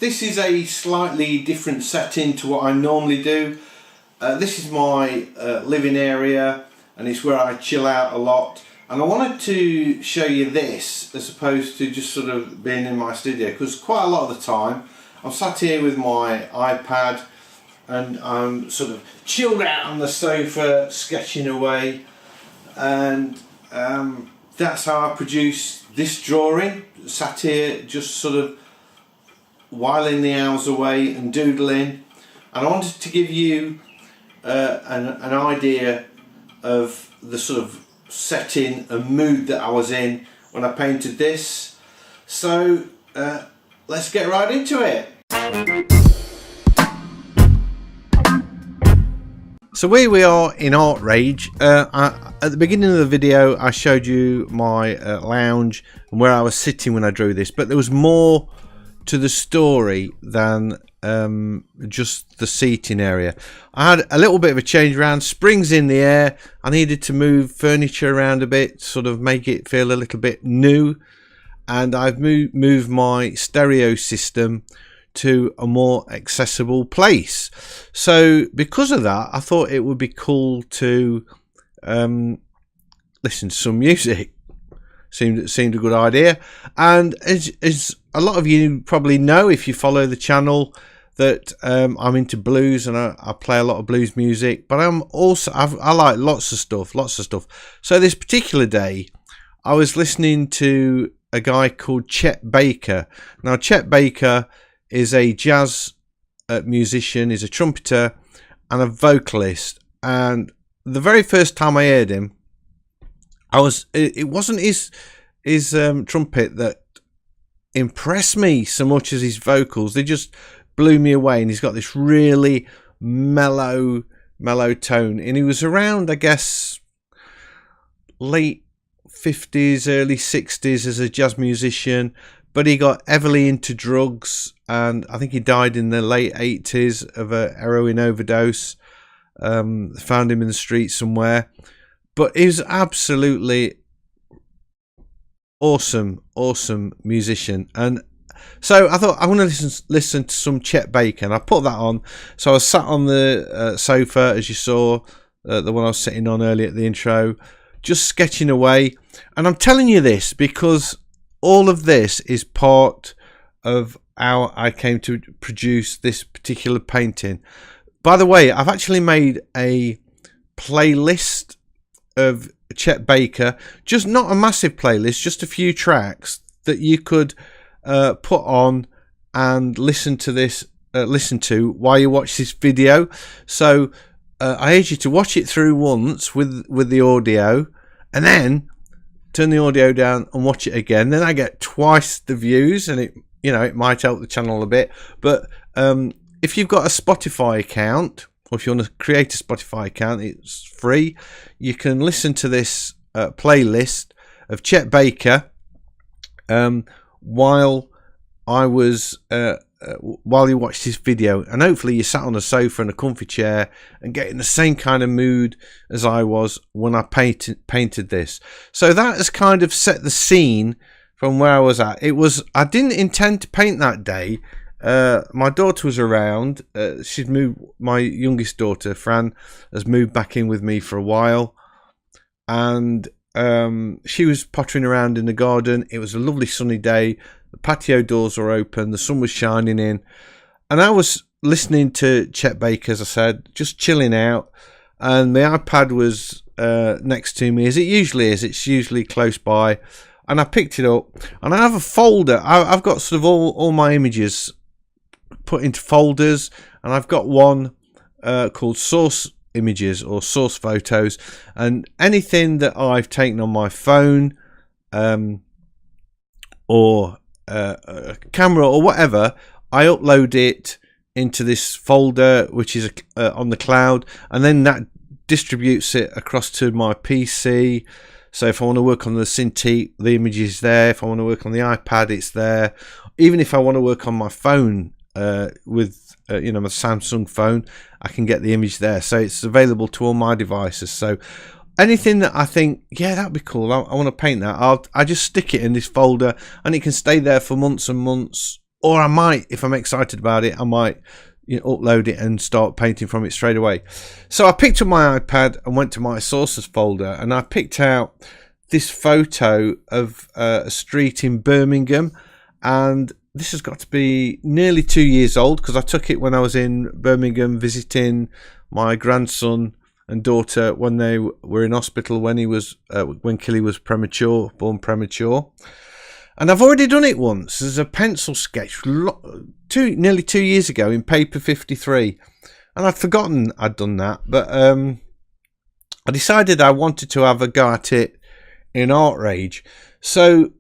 This is a slightly different setting to what I normally do. This is my living area, and it's where I chill out a lot. And I wanted to show you this as opposed to just sort of being in my studio, because quite a lot of the time I'm sat here with my iPad and I'm sort of chilled out on the sofa sketching away, and that's how I produce this drawing. Sat here just sort of whiling the hours away and doodling, and I wanted to give you an idea of the sort of setting and mood that I was in when I painted this. So let's get right into it. So here we are in Artrage. At the beginning of the video I showed you my lounge and where I was sitting when I drew this, but there was more to the story than just the seating area. I had a little bit of a change around, springs in the air. I needed to move furniture around a bit, sort of make it feel a little bit new, and I've moved my stereo system to a more accessible place. So because of that, I thought it would be cool to listen to some music. Seemed a good idea. And as a lot of you probably know, if you follow the channel, that I'm into blues, and I play a lot of blues music, but I'm also I like lots of stuff. So this particular day I was listening to a guy called Chet Baker. Now Chet Baker is a jazz musician, he's a trumpeter and a vocalist, and the very first time I heard him, it wasn't his trumpet that impressed me so much as his vocals. They just blew me away, and he's got this really mellow tone, and he was around, I guess, late 50s, early 60s as a jazz musician, but he got heavily into drugs, and I think he died in the late 80s of a heroin overdose. Found him in the street somewhere, but he was absolutely awesome musician. And so I thought I want to listen to some Chet Baker, and I put that on. So I was sat on the sofa, as you saw, the one I was sitting on earlier at the intro, just sketching away. And I'm telling you this because all of this is part of how I came to produce this particular painting. By the way, I've actually made a playlist of Chet Baker, just not a massive playlist, just a few tracks that you could put on and listen to while you watch this video. So I urge you to watch it through once with the audio, and then turn the audio down and watch it again. Then I get twice the views, and it might help the channel a bit. But if you've got a Spotify account, or if you want to create a Spotify account, it's free. You can listen to this playlist of Chet Baker while you watch this video, and hopefully you sat on a sofa in a comfy chair and get in the same kind of mood as I was when I painted this. So that has kind of set the scene from where I was at. I didn't intend to paint that day. My daughter was around. She'd moved. My youngest daughter, Fran, has moved back in with me for a while, and she was pottering around in the garden. It was a lovely sunny day. The patio doors were open. The sun was shining in, and I was listening to Chet Baker, as I said, just chilling out. And my iPad was next to me, as it usually is. It's usually close by, and I picked it up. And I have a folder. I've got sort of all my images put into folders, and I've got one called source images or source photos, and anything that I've taken on my phone or a camera or whatever, I upload it into this folder, which is on the cloud, and then that distributes it across to my PC. So if I want to work on the Cintiq, the image is there. If I want to work on the iPad, it's there. Even if I want to work on my phone with my Samsung phone, I can get the image there. So it's available to all my devices. So anything that I think, yeah, that'd be cool, I want to paint that, I just stick it in this folder, and it can stay there for months and months, or I might, if I'm excited about it, I might upload it and start painting from it straight away. So I picked up my iPad and went to my sources folder, and I picked out this photo of a street in Birmingham, and this has got to be nearly 2 years old because I took it when I was in Birmingham visiting my grandson and daughter when they were in hospital when Killy was born premature. And I've already done it once as a pencil sketch nearly 2 years ago in paper 53, and I'd forgotten I'd done that, but I decided I wanted to have a go at it in Artrage. So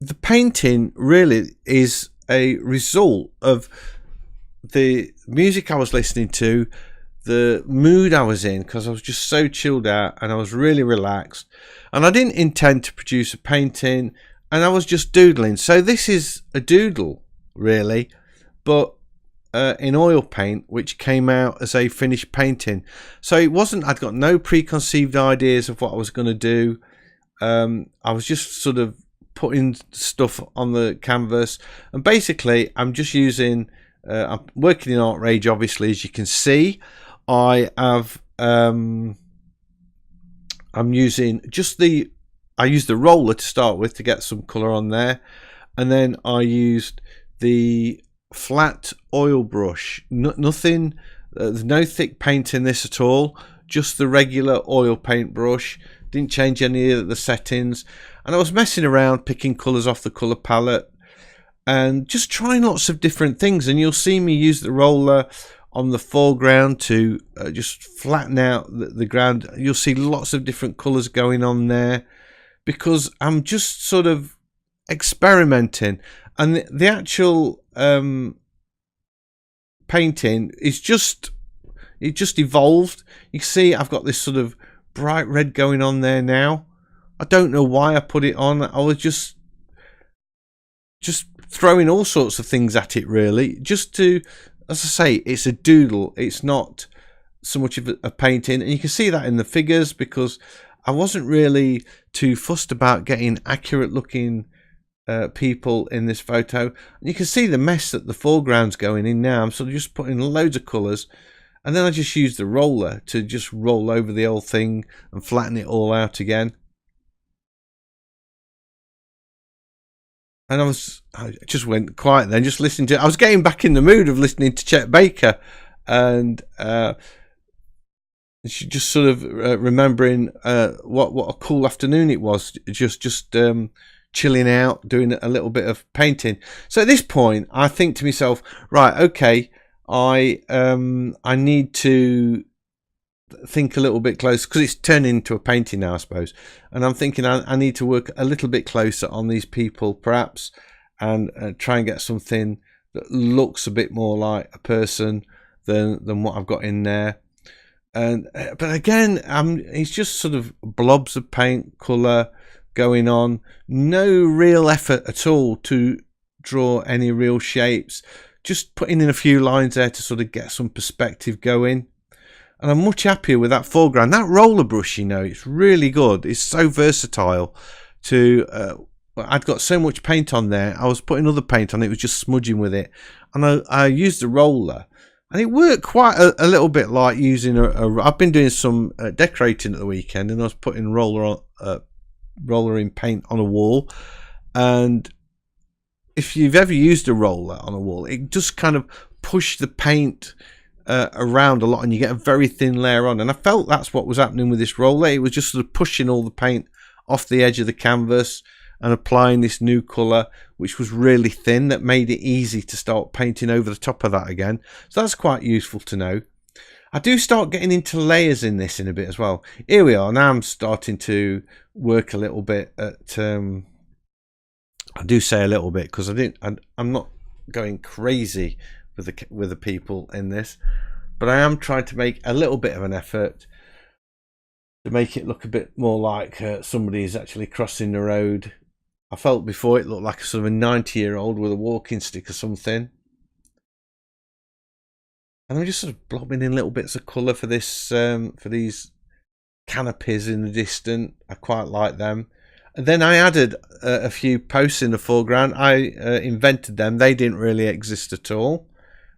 the painting really is a result of the music I was listening to, the mood I was in, because I was just so chilled out and I was really relaxed, and I didn't intend to produce a painting, and I was just doodling. So this is a doodle really, but in oil paint, which came out as a finished painting. So it wasn't, I'd got no preconceived ideas of what I was going to do. I was just sort of putting stuff on the canvas, and basically I'm just using I'm working in Artrage, obviously, as you can see. I have I'm using I used the roller to start with to get some colour on there, and then I used the flat oil brush. Nothing, there's no thick paint in this at all, just the regular oil paint brush. Didn't change any of the settings, and I was messing around picking colours off the colour palette and just trying lots of different things. And you'll see me use the roller on the foreground to just flatten out the ground. You'll see lots of different colours going on there because I'm just sort of experimenting, and the actual painting is just evolved. You can see I've got this sort of bright red going on there now. I don't know why I put it on. I was just throwing all sorts of things at it, really, just to, as I say, it's a doodle. It's not so much of a painting, and you can see that in the figures because I wasn't really too fussed about getting accurate looking people in this photo. And you can see the mess that the foreground's going in now. I'm sort of just putting loads of colours, and then I just use the roller to just roll over the whole thing and flatten it all out again. And I just went quiet then, just listening to, I was getting back in the mood of listening to Chet Baker, and just sort of remembering what a cool afternoon it was, just chilling out, doing a little bit of painting. So at this point, I think to myself, right, okay, I need to think a little bit closer because it's turning into a painting now, I suppose. And I'm thinking I need to work a little bit closer on these people, perhaps, and try and get something that looks a bit more like a person than what I've got in there. And but again, it's just sort of blobs of paint colour going on, no real effort at all to draw any real shapes, just putting in a few lines there to sort of get some perspective going. And I'm much happier with that foreground. That roller brush, it's really good. It's so versatile. I'd got so much paint on there, I was putting other paint on it, was just smudging with it, and I used the roller, and it worked quite a little bit like using I've been doing some decorating at the weekend, and I was putting roller in paint on a wall. And if you've ever used a roller on a wall, it just kind of pushed the paint around a lot, and you get a very thin layer on. And I felt that's what was happening with this roller. It was just sort of pushing all the paint off the edge of the canvas and applying this new colour, which was really thin, that made it easy to start painting over the top of that again. So that's quite useful to know. I do start getting into layers in this in a bit as well. Here we are. Now I'm starting to work a little bit at I do say a little bit because I'm not going crazy with the people in this, but I am trying to make a little bit of an effort to make it look a bit more like somebody is actually crossing the road. I felt before it looked like a sort of a 90-year-old with a walking stick or something. And I'm just sort of blobbing in little bits of colour for this for these canopies in the distance. I quite like them. Then I added a few posts in the foreground. I invented them. They didn't really exist at all,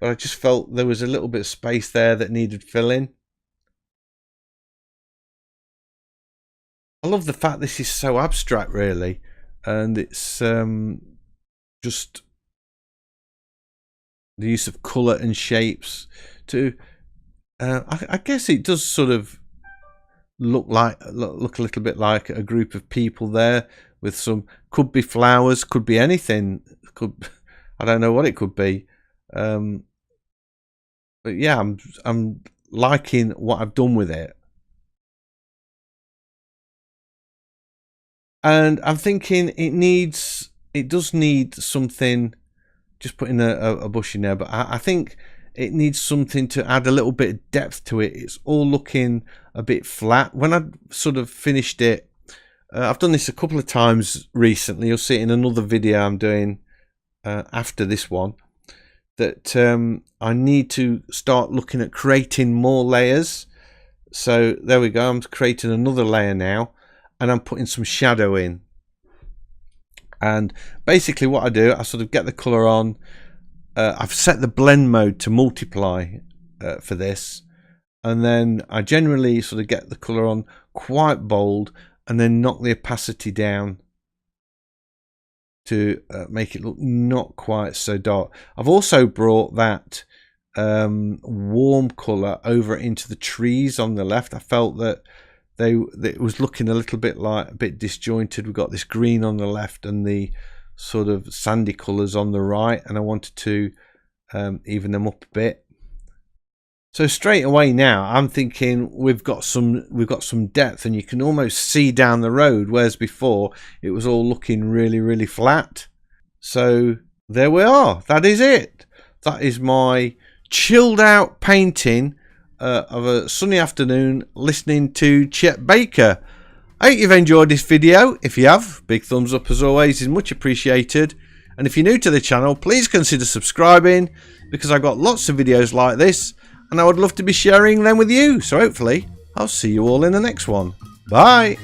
but I just felt there was a little bit of space there that needed filling. I love the fact this is so abstract, really, and it's just the use of colour and shapes to. I guess it does sort of look a little bit like a group of people there with some, could be flowers, could be anything, I don't know what it could be, but yeah, I'm liking what I've done with it. And I'm thinking it does need something, just putting a bush in there, but I think it needs something to add a little bit of depth to it. It's all looking a bit flat. When I sort of finished it, I've done this a couple of times recently. You'll see it in another video I'm doing after this one, that I need to start looking at creating more layers. So there we go. I'm creating another layer now, and I'm putting some shadow in. And basically what I do, I sort of get the color on. I've set the blend mode to multiply for this, and then I generally sort of get the color on quite bold and then knock the opacity down to make it look not quite so dark. I've also brought that warm color over into the trees on the left. I felt that it was looking a little bit like a bit disjointed. We've got this green on the left and the sort of sandy colors on the right, and I wanted to even them up a bit. So straight away now I'm thinking we've got some depth, and you can almost see down the road, whereas before it was all looking really flat. So there we are. That is it. That is my chilled out painting of a sunny afternoon listening to Chet Baker. I hope you've enjoyed this video. If you have, big thumbs up as always is much appreciated. And if you're new to the channel, please consider subscribing, because I've got lots of videos like this and I would love to be sharing them with you. So hopefully I'll see you all in the next one. Bye.